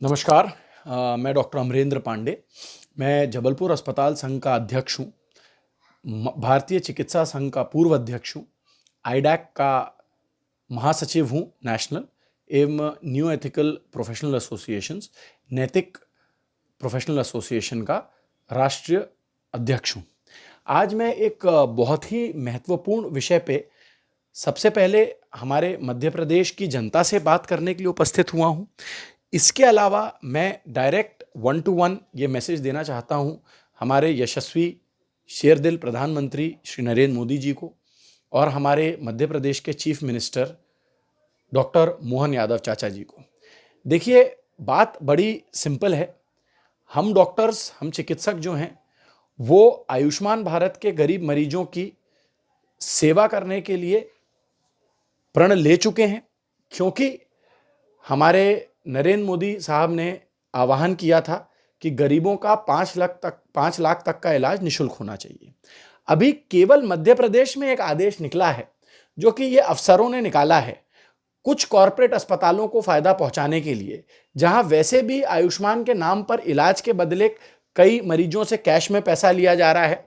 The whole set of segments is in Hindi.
नमस्कार। मैं डॉक्टर अमरेंद्र पांडे। मैं जबलपुर अस्पताल संघ का अध्यक्ष हूँ। भारतीय चिकित्सा संघ का पूर्व अध्यक्ष हूँ। आईडैक का महासचिव हूँ नेशनल, एवं न्यू एथिकल प्रोफेशनल एसोसिएशंस नैतिक प्रोफेशनल एसोसिएशन का राष्ट्रीय अध्यक्ष हूँ। आज मैं एक बहुत ही महत्वपूर्ण विषय पे सबसे पहले हमारे मध्य प्रदेश की जनता से बात करने के लिए उपस्थित हुआ हूँ। इसके अलावा मैं डायरेक्ट 1-to-1 ये मैसेज देना चाहता हूँ हमारे यशस्वी शेरदिल प्रधानमंत्री श्री नरेंद्र मोदी जी को और हमारे मध्य प्रदेश के chief minister doctor Mohan Yadav चाचा जी को। देखिए, बात बड़ी सिंपल है। हम डॉक्टर्स, हम चिकित्सक जो हैं, वो आयुष्मान भारत के गरीब मरीजों की सेवा करने के लिए प्रण ले चुके हैं, क्योंकि हमारे नरेंद्र मोदी साहब ने आह्वान किया था कि गरीबों का 5 लाख तक का इलाज निःशुल्क होना चाहिए। अभी केवल मध्य प्रदेश में एक आदेश निकला है, जो कि ये अफसरों ने निकाला है कुछ कॉरपोरेट अस्पतालों को फायदा पहुंचाने के लिए, जहां वैसे भी आयुष्मान के नाम पर इलाज के बदले कई मरीजों से कैश में पैसा लिया जा रहा है।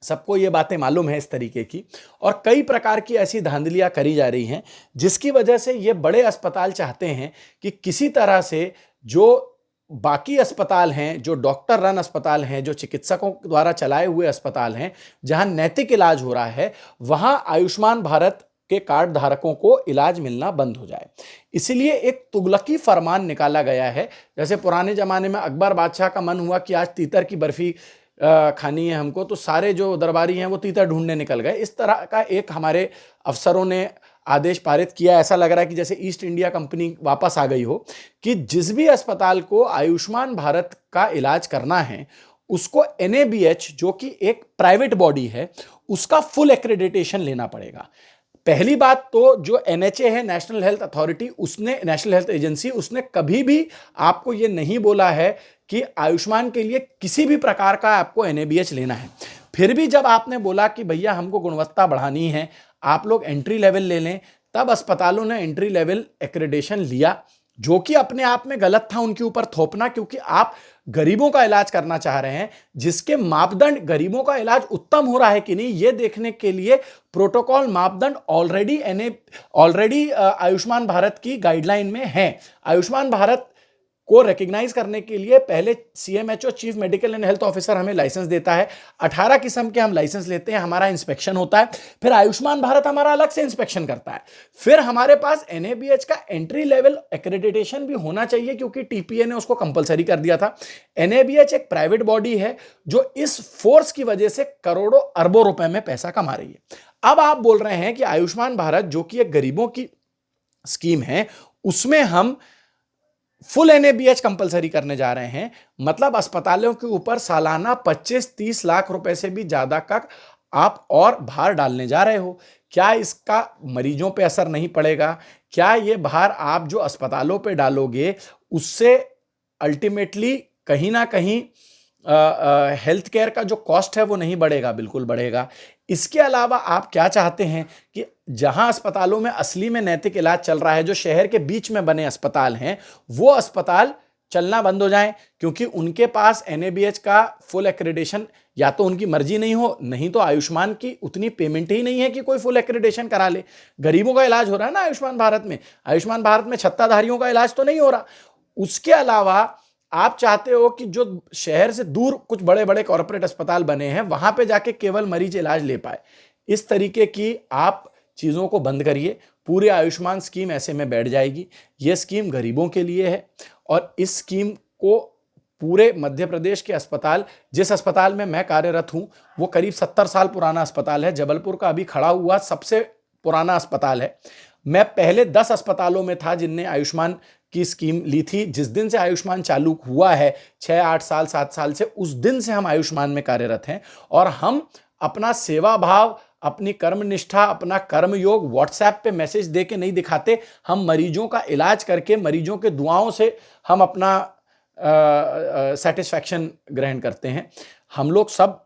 सबको ये बातें मालूम है इस तरीके की, और कई प्रकार की ऐसी धांधलियां करी जा रही हैं, जिसकी वजह से ये बड़े अस्पताल चाहते हैं कि किसी तरह से जो बाकी अस्पताल हैं, जो डॉक्टर रन अस्पताल हैं, जो चिकित्सकों द्वारा चलाए हुए अस्पताल हैं, जहां नैतिक इलाज हो रहा है, वहां आयुष्मान भारत के कार्ड धारकों को इलाज मिलना बंद हो जाए। इसलिए एक तुगलकी फरमान निकाला गया है। जैसे पुराने जमाने में अकबर बादशाह का मन हुआ कि आज तीतर की बर्फी खानी है हमको, तो सारे जो दरबारी हैं वो तीतर ढूंढने निकल गए। इस तरह का एक हमारे अफसरों ने आदेश पारित किया। ऐसा लग रहा है कि जैसे ईस्ट इंडिया कंपनी वापस आ गई हो, कि जिस भी अस्पताल को आयुष्मान भारत का इलाज करना है, उसको NABH, जो कि एक प्राइवेट बॉडी है, उसका फुल एक्रेडिटेशन लेना पड़ेगा। पहली बात तो जो NHA है, नेशनल हेल्थ अथॉरिटी, उसने, नेशनल हेल्थ एजेंसी, उसने कभी भी आपको ये नहीं बोला है कि आयुष्मान के लिए किसी भी प्रकार का आपको NABH लेना है। फिर भी जब आपने बोला कि भैया हमको गुणवत्ता बढ़ानी है, आप लोग एंट्री लेवल ले लें, तब अस्पतालों ने एंट्री लेवल एक्रेडिटेशन लिया, जो कि अपने आप में गलत था उनके ऊपर थोपना, क्योंकि आप गरीबों का इलाज करना चाह रहे हैं, जिसके मापदंड, गरीबों का इलाज उत्तम हो रहा है कि नहीं, ये देखने के लिए प्रोटोकॉल मापदंड ऑलरेडी आयुष्मान भारत की गाइडलाइन में है। आयुष्मान भारत को रिकॉग्नाइज करने के लिए पहले CMHO, chief medical and health officer, हमें लाइसेंस देता है। 18 किस्म के हम लाइसेंस लेते हैं, हमारा इंस्पेक्शन होता है, फिर आयुष्मान भारत हमारा अलग से इंस्पेक्शन करता है। फिर हमारे पास NABH का एंट्री लेवल एक्रेडिटेशन भी होना चाहिए, क्योंकि TPA ने उसको कंपलसरी कर दिया था। NABH एक प्राइवेट बॉडी है जो इस फोर्स की वजह से करोड़ों अरबों रुपए में पैसा कमा रही है। अब आप बोल रहे हैं कि आयुष्मान भारत, जो कि एक गरीबों की स्कीम है, उसमें हम फुल NABH कंपलसरी करने जा रहे हैं। मतलब अस्पतालों के ऊपर सालाना 25-30 लाख रुपए से भी ज्यादा का आप और भार डालने जा रहे हो। क्या इसका मरीजों पे असर नहीं पड़ेगा? क्या ये भार आप जो अस्पतालों पे डालोगे, उससे अल्टीमेटली कहीं ना कहीं हेल्थ केयर का जो कॉस्ट है वो नहीं बढ़ेगा? बिल्कुल बढ़ेगा। इसके अलावा आप क्या चाहते हैं कि जहां अस्पतालों में असली में नैतिक इलाज चल रहा है, जो शहर के बीच में बने अस्पताल हैं, वो अस्पताल चलना बंद हो जाएं, क्योंकि उनके पास NABH का फुल एक्रेडिटेशन, या तो उनकी मर्जी नहीं हो, नहीं तो आयुष्मान की उतनी पेमेंट ही नहीं है कि कोई फुल एक्रेडिटेशन करा ले। गरीबों का इलाज हो रहा है ना आयुष्मान भारत में। आयुष्मान भारत में छत्ताधारियों का इलाज तो नहीं हो रहा। उसके अलावा आप चाहते हो कि जो शहर से दूर कुछ बड़े बड़े कॉर्पोरेट अस्पताल बने हैं, वहां पे जाके केवल मरीज इलाज ले पाए। इस तरीके की आप चीजों को बंद करिए। पूरी आयुष्मान स्कीम ऐसे में बैठ जाएगी। यह स्कीम गरीबों के लिए है, और इस स्कीम को पूरे मध्य प्रदेश के अस्पताल, जिस अस्पताल में मैं कार्यरत हूं, वो करीब 70 साल पुराना अस्पताल है। जबलपुर का अभी खड़ा हुआ सबसे पुराना अस्पताल है। मैं पहले 10 अस्पतालों में था जिनने आयुष्मान की स्कीम ली थी। जिस दिन से आयुष्मान चालू हुआ है, 6-8 साल 7 साल से, उस दिन से हम आयुष्मान में कार्यरत हैं, और हम अपना सेवा भाव, अपनी कर्मनिष्ठा, अपना कर्मयोग व्हाट्सएप पे मैसेज दे के नहीं दिखाते। हम मरीजों का इलाज करके, मरीजों के दुआओं से हम अपना सेटिस्फैक्शन ग्रहण करते हैं। हम लोग सब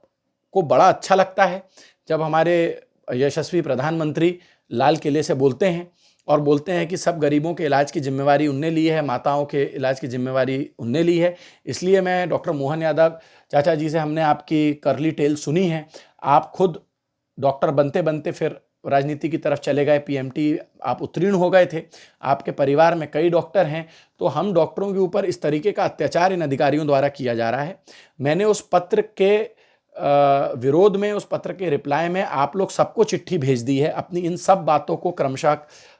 को बड़ा अच्छा लगता है जब हमारे यशस्वी प्रधानमंत्री लाल किले से बोलते हैं और बोलते हैं कि सब गरीबों के इलाज की जिम्मेवारी उनने ली है, माताओं के इलाज की जिम्मेवारी उनने ली है। इसलिए मैं डॉक्टर मोहन यादव चाचा जी से हमने आपकी करली टेल सुनी है। आप खुद डॉक्टर बनते बनते फिर राजनीति की तरफ चले गए, पीएमटी आप उत्तीर्ण हो गए थे, आपके परिवार में कई डॉक्टर हैं। तो हम डॉक्टरों के ऊपर इस तरीके का अत्याचार इन अधिकारियों द्वारा किया जा रहा है। मैंने उस पत्र के विरोध में, उस पत्र के रिप्लाई में आप लोग सबको चिट्ठी भेज दी है अपनी इन सब बातों को क्रमशः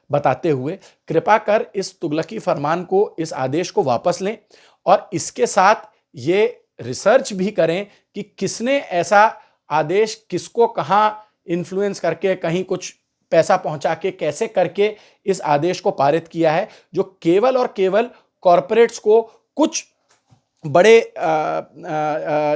बताते हुए। कृपा कर इस तुगलकी फरमान को, इस आदेश को वापस लें और इसके साथ ये रिसर्च भी करें कि किसने ऐसा आदेश, किसको कहाँ इन्फ्लुएंस करके, कहीं कुछ पैसा पहुंचा के, कैसे करके इस आदेश को पारित किया है, जो केवल और केवल कॉरपोरेट्स को, कुछ बड़े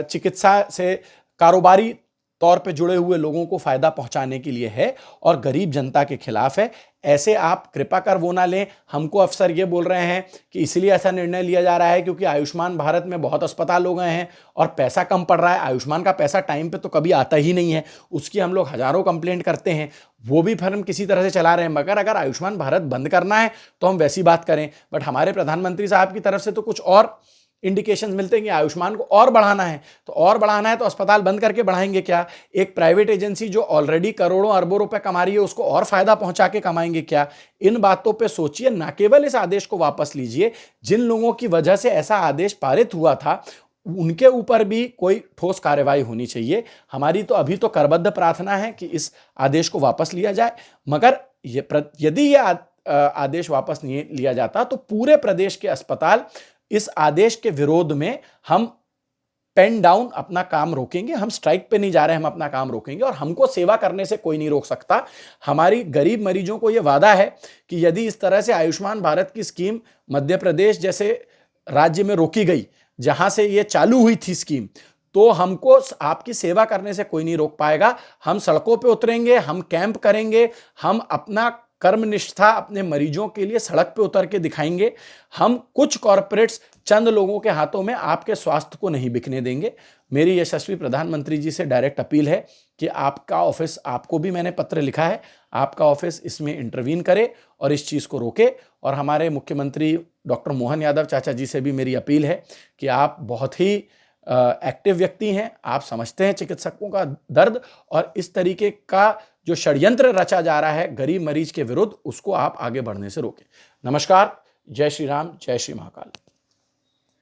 चिकित्सा से कारोबारी तौर पे जुड़े हुए लोगों को फायदा पहुंचाने के लिए है और गरीब जनता के खिलाफ है। ऐसे आप कृपा कर वो ना लें। हमको अफसर ये बोल रहे हैं कि इसलिए ऐसा निर्णय लिया जा रहा है क्योंकि आयुष्मान भारत में बहुत अस्पताल हो गए हैं और पैसा कम पड़ रहा है। आयुष्मान का पैसा टाइम पे तो कभी आता ही नहीं है, उसकी हम लोग हजारों कंप्लेंट करते हैं, वो भी फिर हम किसी तरह से चला रहे हैं। मगर अगर आयुष्मान भारत बंद करना है तो हम वैसी बात करें। बट हमारे प्रधानमंत्री साहब की तरफ से तो कुछ और इंडिकेशंस मिलते हैं कि आयुष्मान को और बढ़ाना है। तो और बढ़ाना है तो अस्पताल बंद करके बढ़ाएंगे क्या? एक प्राइवेट एजेंसी जो ऑलरेडी करोड़ों अरबों रुपए कमा रही है, उसको और फायदा पहुंचा के कमाएंगे क्या? इन बातों पे सोचिए, ना केवल इस आदेश को वापस लीजिए, जिन लोगों की वजह से ऐसा आदेश पारित हुआ था उनके ऊपर भी कोई ठोस कार्रवाई होनी चाहिए। हमारी तो अभी तो करबद्ध प्रार्थना है कि इस आदेश को वापस लिया जाए। मगर यदि ये आदेश वापस नहीं लिया जाता तो पूरे प्रदेश के अस्पताल इस आदेश के विरोध में हम पेन डाउन अपना काम रोकेंगे। हम स्ट्राइक पे नहीं जा रहे, हम अपना काम रोकेंगे और हमको सेवा करने से कोई नहीं रोक सकता। हमारी गरीब मरीजों को यह वादा है कि यदि इस तरह से आयुष्मान भारत की स्कीम मध्य प्रदेश जैसे राज्य में रोकी गई, जहां से ये चालू हुई थी स्कीम, तो हमको आपकी सेवा करने से कोई नहीं रोक पाएगा। हम सड़कों पे उतरेंगे, हम कैंप करेंगे, हम अपना कर्मनिष्ठा अपने मरीजों के लिए सड़क पे उतर के दिखाएंगे। हम कुछ कॉरपोरेट्स, चंद लोगों के हाथों में आपके स्वास्थ्य को नहीं बिकने देंगे। मेरी यशस्वी प्रधानमंत्री जी से डायरेक्ट अपील है कि आपका ऑफिस, आपको भी मैंने पत्र लिखा है, आपका ऑफिस इसमें इंटरवीन करे और इस चीज़ को रोके। और हमारे मुख्यमंत्री डॉक्टर मोहन यादव चाचा जी से भी मेरी अपील है कि आप बहुत ही एक्टिव व्यक्ति हैं, आप समझते हैं चिकित्सकों का दर्द, और इस तरीके का जो षड्यंत्र रचा जा रहा है गरीब मरीज के विरुद्ध, उसको आप आगे बढ़ने से रोकें। नमस्कार, जय श्री राम, जय श्री महाकाल।